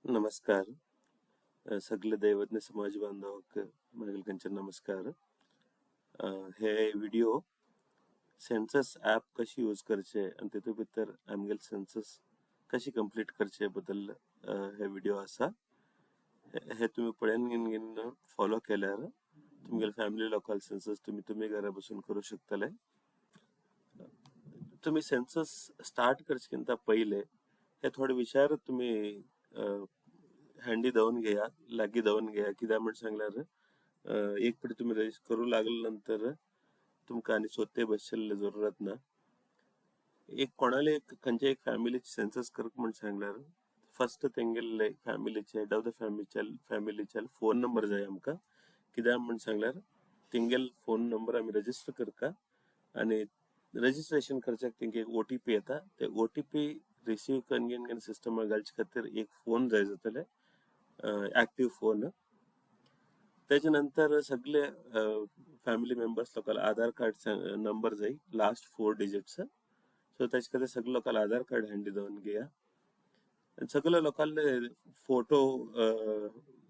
नमस्कार. सगळे दैवज्ञ समाज बांधवांक मागेलकंचे नमस्कार. हे व्हिडिओ सेन्सस ॲप कशी यूज करचे आणि तितून भितर आमगेल सेन्सस कशी कंप्लीट करचे बद्दल हे व्हिडिओ आसा. हे तुम्ही पळयन घेवन फॉलो केल्यार तुमगेल फॅमिली लोकल सेन्सस तुम्ही घरा बसून करू शकतले. तुम्ही सेन्सस स्टार्ट करचे पहिले हे थोडे विचार तुम्ही हँडी दवरून घेया, लागी दवरून घेया. कित्याक म्हण सांगल्यार एक फावटी तुम्ही रजिस्टर करू लागले नंतर तुमकां आनी सोदते बसचेल्ले जरुरत ना. एक कोणाले खंयचे एक फॅमिलीचे सेन्सस करप म्हण सांगल्यार फर्स्ट तेंगेले फॅमिलीचे हेड ऑफ द फॅमिलीचे फोन नंबर जाय आमकां. कित्याक म्हण सांगल्यार तेंगेल फोन नंबर आमी रजिस्टर करता आणि रजिस्ट्रेशन करच्याक तेंगे एक OTP येता. ते OTP रिसीव करून घेवन सिस्टमाक घालचे खातीर एक फोन जाय जातले, ऍक्टिव्ह फोन. त्याच्या नंतर सगळे फॅमिली मेंबर्स लोकांना आधार कार्ड नंबर जाय, लास्ट 4 डिजिट्स. सो त्याच्या खातीर सगळे लोकांना आधार कार्ड हँडी दवरून घेया. सगळे लोकांले फोटो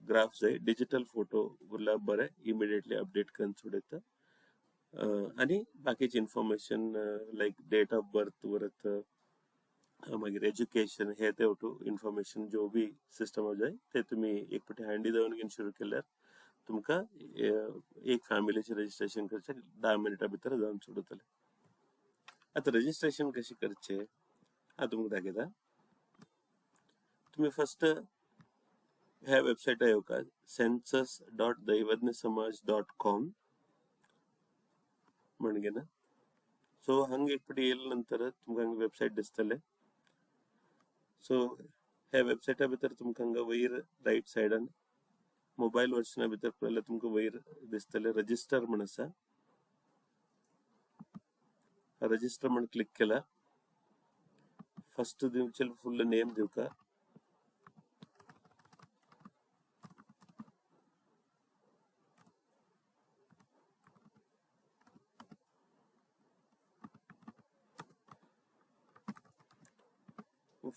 ग्राफ जाय, डिजिटल फोटो उरल्यार बरें, इमिडिएटली अपडेट करून सोडयता. आणि बाकीची information like date of birth वरत मागीर एज्युकेशन हे ते इन्फॉर्मेशन जो बी सिस्टम जाय ते तुम्ही एक फावटी हँडी दवरून घेवन सुरू केल्यार तुमकां एक फॅमिलीचे रजिस्ट्रेशन करचे 10 मिनिटां भितर जावन सोडतले. आता रजिस्ट्रेशन कशी करचे हांव तुमकां दाखयता. तुम्ही फर्स्ट ह्या वेबसायटार येवका, census.daivadnyasamaj.com म्हणगे ना. सो हांगा एक फावटी येयले नंतर तुमकां हांगा वेबसायट दिसतले. सो ह्या वेबसायटा भितर तुमकां हांगा वयर राईट सायडान मोबाईल वर्जना भितर पळयल्यार तुमकां वयर दिसतले रजिस्टर म्हण आसा. रजिस्टर म्हण क्लिक केला. फर्स्ट तुमचे फुल नेम दिवका.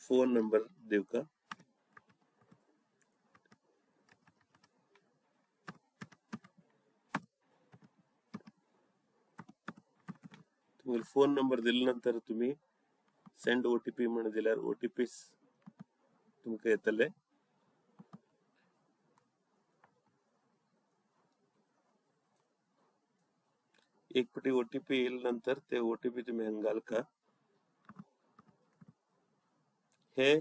फोन नंबर दिवका. तुम्ही फोन नंबर दिल्यानंतर तुम्ही सेंड OTP म्हण दिल्यार OTP तुमकां येतले. एक फावटी OTP येयल्यानंतर ते OTP तुम्ही हांगा घालका. हे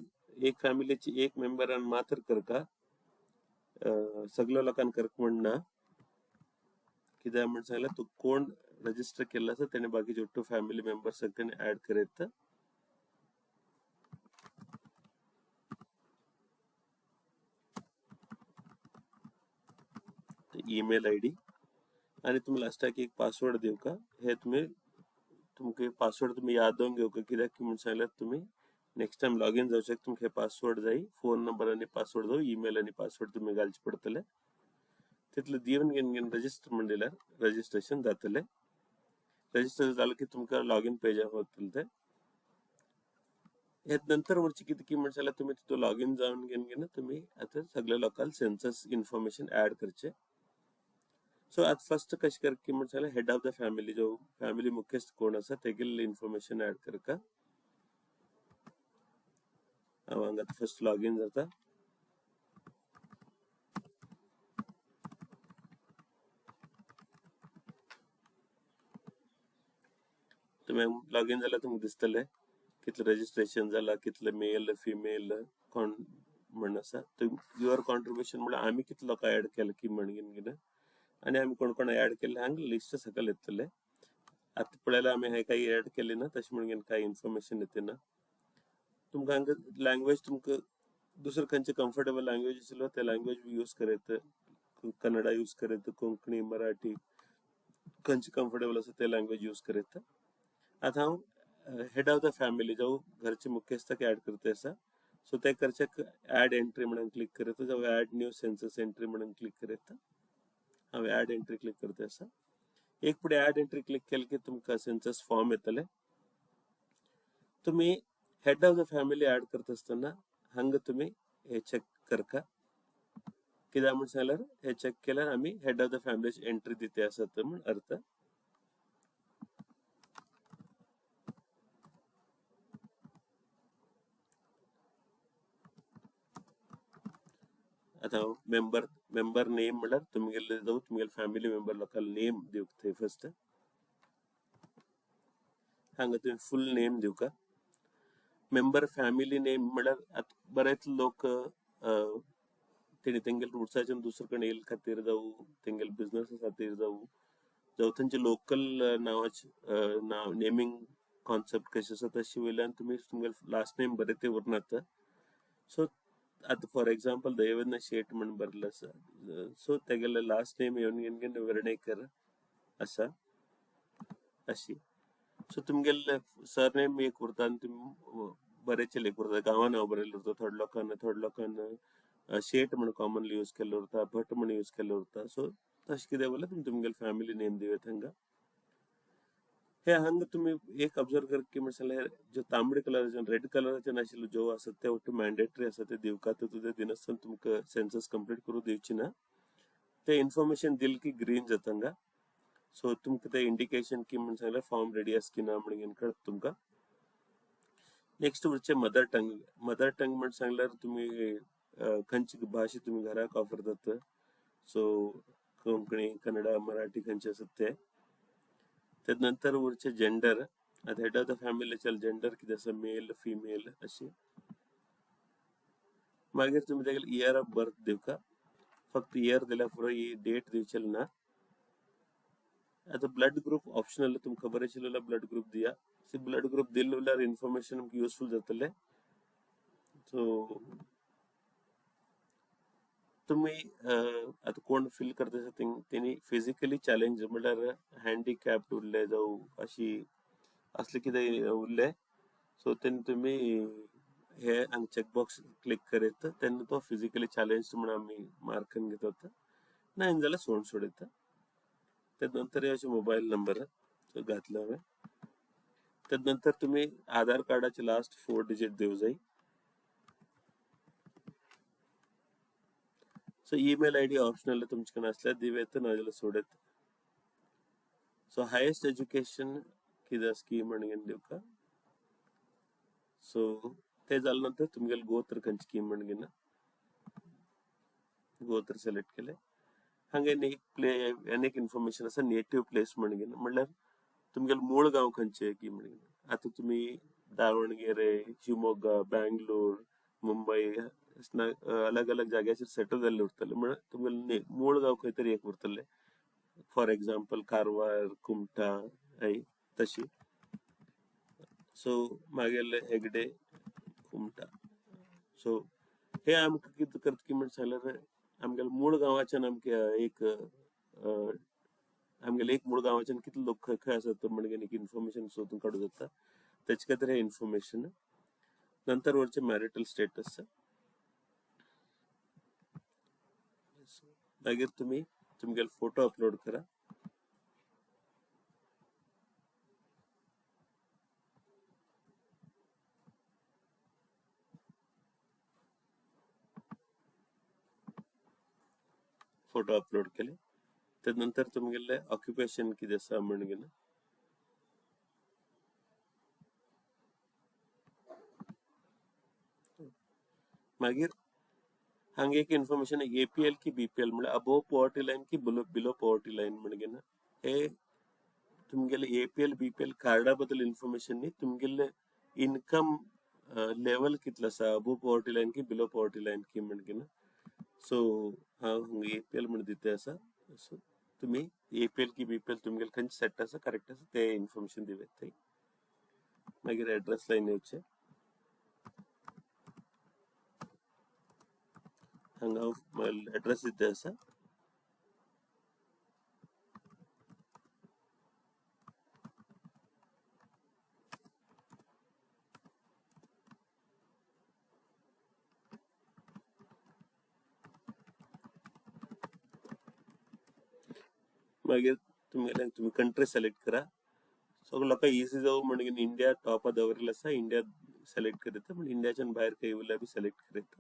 एक फॅमिलीची एक मेंबरान मात्र करका, सगळ्या लोकांना करक म्हणना. कित्याक म्हण सांगल्यार तू कोण रजिस्टर केला आसा तेणे बाकीचे 2 फॅमिली मेंबर्स सगळ्यांनी ऍड करयता. ईमेल ID आणि तुम्ही लास्टाक एक पासवर्ड दिवका. हे तुमकां पासवर्ड तुम्ही याद दवरून घेवका. कित्याक की म्हण सांगल्यार तुम्ही नेक्स्ट टाइम लॉगिन जावच्याक तुमकां पासवर्ड जाय. फोन नंबर आणि पासवर्ड जाय, ईमेल आणि पासवर्ड तुम्ही घालचे पडतले. तितले दिवन घेवन रजिस्टर म्हण दिल्यार रजिस्ट्रेशन जातले. रजिस्टर जालें की तुमकां लॉगिन पेजा वतले ते. हे नंतर वरची कितें की म्हण सांगल्यार तुम्ही तितून लॉगिन जावन घेवन तुम्ही आता सगळ्या लोकांना सेन्सस इन्फॉर्मेशन ऍड करचे. सो आज फर्स्ट कशें करप की म्हण सांगल्यार हेड ऑफ द फॅमिली जो फॅमिली मुख्यस्त कोण आसा तेगेले इन्फॉर्मेशन ऍड करका. हांव हांगा फर्स्ट लॉगिन जाता. तुम्ही लॉगिन जाल्यार तुमकां दिसतले कितले रजिस्ट्रेशन जाला, कितले मेल फिमेल कोण म्हण आसा. युअर कॉन्ट्रिब्युशन म्हळ्यार आमी कितले लोकां ऍड केले की म्हणून आणि आमी कोण कोण ऍड केले हांगा लिस्ट सकयल येतले. आता पळयल्यार आमी हे काही ऍड केले ना तशें म्हणून काही इन्फॉर्मेशन येतना. तुमकां हांगा लँग्वेज तुमकां दुसरे खंयचे कम्फर्टेबल लँग्वेज आसलो ते लँग्वेज यूज करयता. कन्नडा यूज करयता, कोंकणी, मराठी खंयचे कम्फर्टेबल आसा ते लँग्वेज यूज करयता. आता हांव हेड ऑफ द फॅमिली जो घरचे मुख्यस्थाक ऍड करता आसा. सो ते करच्याक ऍड एंट्री म्हणून क्लिक करयता जावं ऍड न्यू सेन्सस एंट्री म्हणून क्लिक करयता. हांव ऍड एंट्री क्लिक करता आसा. एक फुडें ऍड एंट्री क्लिक केले की तुमकां सेन्सस फॉर्म येतले. तुम्ही head of the family add करता आसतना हांगा तुम्ही हे चेक करका कित्याक म्हण सांगल्यार हे चेक केल्यार आमी हेड ऑफ द फॅमिलीची एंट्री दिते आसत म्हण अर्थ. आता मेंबर नेम म्हणल्यार तुमगेले जाऊ तुमगेले फॅमिली मेंबर लोकांना नेम दिवक थंय फर्स्ट. हांगा तुम्ही फुल नेम दिवका. मेंबर फॅमिली नेम म्हणल्यार आता बरेच लोक तेणी तेंगेल रुट्साच्यान दुसरे कडेन येयले खातीर जावं तेंगेल बिझनस खातीर जावं तेंचे लोकल नांवाचे नाव नेमिंग कॉन्सेप्ट कशें आसा तशें वयल्यान तुमी तुमगेल लास्ट नेम बरें ते उरनात. सो आता फॉर एक्झाम्पल देवेंद्र शेट म्हणून बरयल्लें आसा, सो तेगेले लास्ट नेम येवन वर्णेकर आसा अशी. सो तुमगेले सरनेम एक उरता आनी तुमी बरेचशे लेख उरता. गांवां नांव बरयल्लें उरता. थोड्या लोकांना शेट म्हणून कॉमनली यूज केल्लो उरता, भट म्हणून यूज केल्लो उरता. सो तशें कितें जाल्यार तुमी तुमगेले फॅमिली नेम दिवेत हांगा. हे हांगा तुम्ही एक ऑब्जर्व कर की म्हटल्यार जो तांबडे कलराचे रेड कलराचे नाशिल्लो जो आसा ते वट्ट मॅन्डेटरी आसा ते दिवका. तुझे दिनासतना तुमकां सेन्सस कंप्लीट करून दिवची ना. ते इन्फॉर्मेशन दिल की ग्रीन जाता हांगा. सो तुमकां ते इंडिकेशन की म्हण सांगल्यार फॉर्म रेडी आसा की ना म्हणून कळत तुमकां. नेक्स्ट उरचे मदर टंग. मदर टंग म्हण सांगल्यार तुमी खंयची भाशा तुमी घराक वापरतात. सो कोंकणी, कन्नडा, मराठी खंयचे आसात ते. त्यानंतर उरचे जेंडर. आता हेड ऑफ द फॅमिलीचे जेंडर कितें आसा, मेल फिमेल अशी. मागीर तुमी तेगेले इयर ऑफ बर्थ दिवका. फक्त इयर दिल्यार पुरो, ही डेट दिवचेल ना. आता ब्लड ग्रुप ऑप्शनल, तुमकां खबर आशिल्लो ब्लड ग्रुप दिया. ब्लड ग्रुप दिल्लो जाल्यार इन्फॉर्मेशन युजफुल जातले. सो तुम्ही आता कोण फील करता तेणी फिजिकली चॅलेंज म्हळ्यार हँडिकॅप्ड उरले जावं अशी असले कितें उरले, सो तेन्ना तुम्ही हे हांगा चेकबॉक्स क्लिक करीत तेन्ना तो फिजिकली चॅलेंज म्हणून आमी मार्कन घेतात. ना जाल्यार सोडून सोडयता. त्यानंतर अशे मोबाईल नंबर घातले हांवें. त्यानंतर तुम्ही आधार कार्डाचे लास्ट 4 डिजिट दिवं जाय. सो ईमेल आयडी ऑप्शनल तुमचे कडेन आसल्यार दिवेत, नाजाल्यार सोडेत. सो हायेस्ट एज्युकेशन कितें स्कीम म्हणून दिवका. सो ते जाल्या नंतर तुमगेले गोत्र खंयची स्कीम म्हणून गोत्र सिलेक्ट केले. हांगा एक इन्फॉर्मेशन आसा नेटिव्ह प्लेस म्हणून म्हणल्यार तुमगेले मूळ गांव खंयचे की म्हणून. आता तुम्ही दावणगेरे, शिवमोग्गा, बँगलोर, मुंबई अलग अलग जाग्याचेर सेटल जाल्ले उरतले. म्हळ्यार तुमगेले मूळ गांव खंय तरी एक उरतले. फॉर एक्झाम्पल कारवार, कुमटा तशी. सो मागेले हेगडे, कुमटा. सो हे आमकां कितें करता की म्हण सांगल्यार आमगेले मूळ गांवाच्यान आमकां एक आमगेले एक मूळ गांवाच्यान कितले लोक खंय खंय आसात म्हणून एक इन्फॉर्मेशन सोदून काडूं जाता. तेचे खातीर हे इन्फॉर्मेशन. नंतर वरचे मॅरिटल स्टेटस. मागीर तुम्ही तुमगेले फोटो अपलोड करा. फोटो अपलोड केले. त्यानंतर तुमगेले ऑक्युपेशन कितें आसा म्हणून मागीर हांगा एक इन्फॉर्मेशन एपीएल की बीपीएल म्हणजे अबोव पॉवर्टी लायन की बिलो पॉवर्टी लायन म्हणून. हे तुमगेले एपीएल बीपीएल कार्डा बद्दल इन्फॉर्मेशन न्ही, तुमगेले इनकम लेवल कितलो आसा, अबोव पॉवर्टी लायन की बिलो पॉवर्टी लायन की म्हणून. सो हांव एपीएल म्हणून दिते आसा. सो तुम्ही एपीएल की बीपीएल तुमगेले खंयचे सेट आसा करेक्ट आसा ते इन्फॉर्मेशन दिवेत थंय. मागीर एड्रेस लायन येवचे. हांगा एड्रेस दिते आसा. मागीर तुम्ही कंट्री सिलेक्ट करा. सगळं लोकां इझी जावं म्हणून इंडिया टॉपार दवरिल्लो आसा. इंडिया सिलेक्ट करीत. पूण इंडियाच्यान भायर खंय उरल्यार बी सिलेक्ट करीत.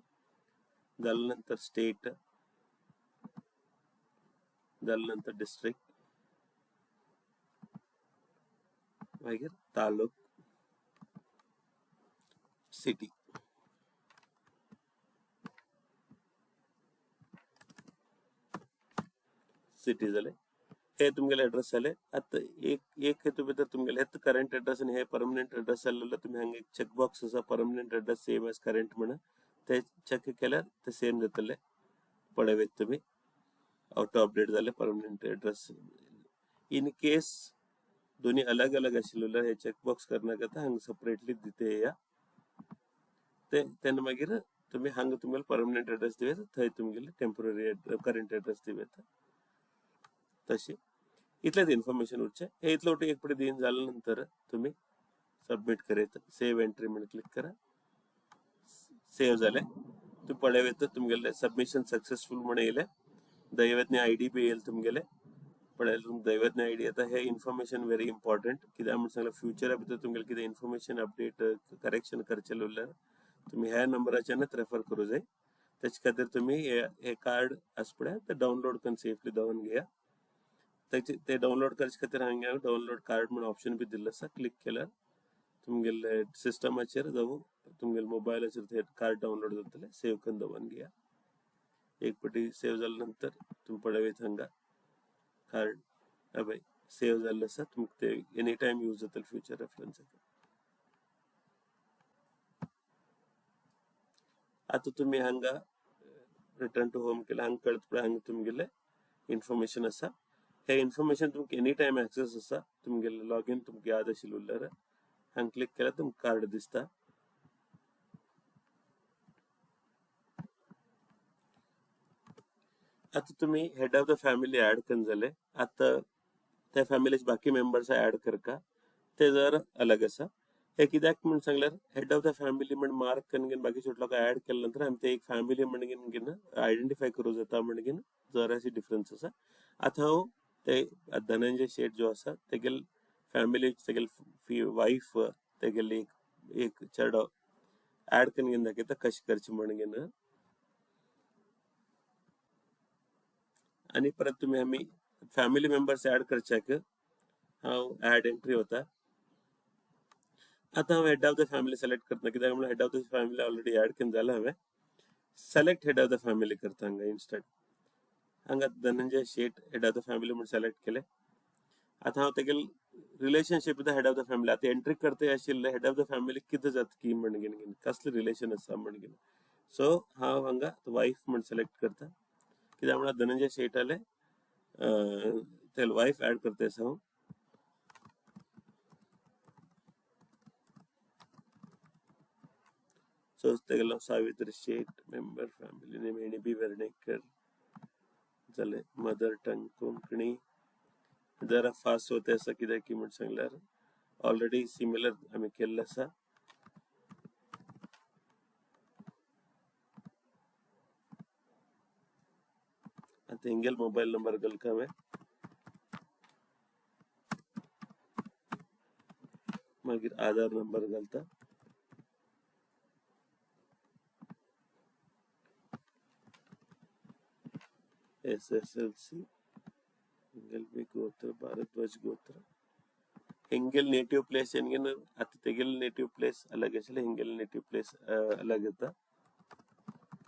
जाल्यानंतर स्टेट, जाल्यानंतर डिस्ट्रिक्ट, मागीर तालुक, सिटी. सिटी जाले. हे तुमगेले एड्रेस जाले. आता एक हेतू भितर तुमगेले हेत करंट एड्रेस आणि हे परमनंट एड्रेस जाल्लो तुमी हांगा एक चेक बॉक्स आसा permanent address same as current म्हणून ते चेक केल्यार ते सेम जातले. पळयवेत तुमी ऑटो अपडेट जाले परमनंट एड्रेस. इन केस दोन्ही अलग अलग आशिल्लो हे चेक बॉक्स करण्याकरता हांगा सेपरेटली दिते या ते तेन्ना मागीर तुमी हांगा तुमगेले परमनंट एड्रेस दिवेत थंय तुमगेले टेम्पररी करंट एड्रेस दिवेत. तशी इतलेच इन्फॉर्मेशन उरचे. हे इतलं एक पडे दिन झाल्यानंतर तुम्ही सबमिट करेत. सेव एंट्री म्हणून क्लिक करा. सेव झाले. तुम्ही पळयवेत तुमगेले सबमिशन सक्सेसफुल म्हणून येले. दैवज्ञ आयडी बी येईल तुमगेले. पळयले दैवज्ञ आयडी. आता हे इन्फॉर्मेशन व्हेरी इम्पॉर्टंट कित्याक म्हणून सांगल्यार फ्युचरा भितर तुमगेले कितें इन्फॉर्मेशन अपडेट करेक्शन करचें उरल्यार तुम्ही ह्या नंबराच्यानच रेफर करू जाय. त्याच खातीर तुम्ही हे कार्ड आसा पळय ते डाउनलोड करून सेफली दवरून घेया. ते डाउनलोड करचे खातीर हांगा डाउनलोड कार्ड म्हणून ऑप्शन बी दिल्लो आसा. क्लिक केल्यार तुमगेले सिस्टमाचेर जावं तुमगेले मोबायलाचेर ते कार्ड डाउनलोड जातले. सेव करून दवरून घेया. एक पटी सेव जाल्यानंतर तुम्ही पळयवेत हांगा कार्ड हय सेव जाल्लें आसा. तुमकां ते एनी टायम यूज जातले फ्युचर रेफरन्साक. आता तुम्ही हांगा रिटर्न टू होम केला. हांगा कळत पळय हांगा तुमगेले इन्फॉर्मेशन आसा. हे इन्फॉर्मेशन तुमकां एनी टायम एक्सेस आसा. तुमगेले लॉगिन तुमकां याद आशिल्लें उरल्यार हांगा क्लिक केल्यार तुमकां कार्ड दिसता. आता तुम्ही head of the family add करून जाले. आता त्या फॅमिलीचे बाकी मेंबर्स ऍड करका ते जर अलग आसा. हे कित्याक म्हणून सांगल्यार हेड ऑफ द फॅमिली म्हणून मार्क करून बाकी छोट लोक ऍड केल्या नंतर आमी ते एक फॅमिली म्हणून आयडेंटिफाय करू जाता म्हणून जराशी डिफरन्स आसा. आता हांव ते धनंजय शेट जो आसा तेगेल फॅमिली तेगेल वाईफ तेगेली एक चेडो ऍड करून दाखयता कशें करचें म्हणून. आणि परत तुम्ही आम्ही फॅमिली मेंबर्स ऍड करच्याक हांव ऍड एंट्री होता. आता हांव head of the family select करता कित्याक म्हणल्यार head of the family already add करून जाला. हांवें select head of the family करता हांगा इन्स्टेड. हांगा Dhananjay Shet head of the family म्हणून सिलेक्ट केले. आता हांव तेगेल relationship with the head of the family आता एंट्री करते आशिल्ले हेड ऑफ द फॅमिली कितें जाता की म्हणून कसले रिलेशन आसा म्हणून. सो हांव हांगा वाईफ म्हणून सिलेक्ट करता कित्याक म्हणल्यार धनंजय शेटाले ते वाईफ ऍड करता हांव. सो तेगेलो सावित्री शेट मेंबर फॅमिली नेम एणबी वेर्णेकर जाले. Mother tongue Konkani. जरा फास्ट होते आसा कित्याक की म्हणून सांगल्यार ऑलरेडी सिमिलर आमी केल्ले आसा. आता हिंगेल मोबाईल नंबर घालता हांवें. मागीर आधार नंबर घालता. SSLC हिंगेल बी गोत्र भारद्वाज गोत्र. हिंगेल नेटिव्ह प्लेस एनगेन आता तेगेल नेटिव्ह प्लेस अलग आशिल्ले हिंगेल नेटिव्ह प्लेस अलग येता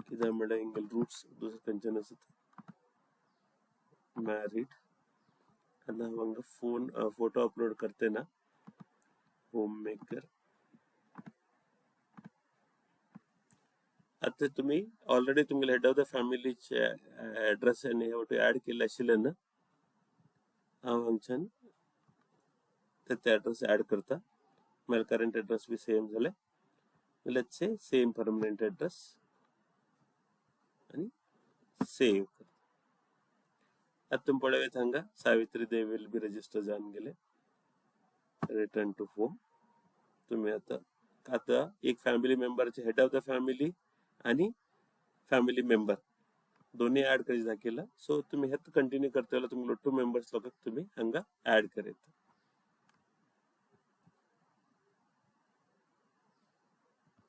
कित्याक म्हणल्यार हिंगेल रूट्स दुसरे खंयच्यान आसात. मॅरीड. आनी हांगा फोटो अपलोड करते ना. Home maker. आता तुम्ही ऑलरेडी तुमगेले हेड ऑफ द फॅमिलीचे एड्रेस आनी ऍड केल्ले आशिल्ले ना. हांव हांगच्यान ते एड्रेस ऍड करता. म्हळ्यार करंट एड्रेस बी सेम जाले. Let's say same permanent address आणि सेव. आता तुम्ही पळयत हांगा सावित्री देवी बी रजिस्टर जावन गेले. Return to home. तुम्ही आता एक फॅमिली मेंबरचे हेड ऑफ द फॅमिली आणि फॅमिली मेंबर दोन्ही ऍड करी दाखयला. सो तुम्ही हेच कंटिन्यू करता तुमगे 2 मेंबर्स लोकांक तुम्ही हांगा ऍड करेत.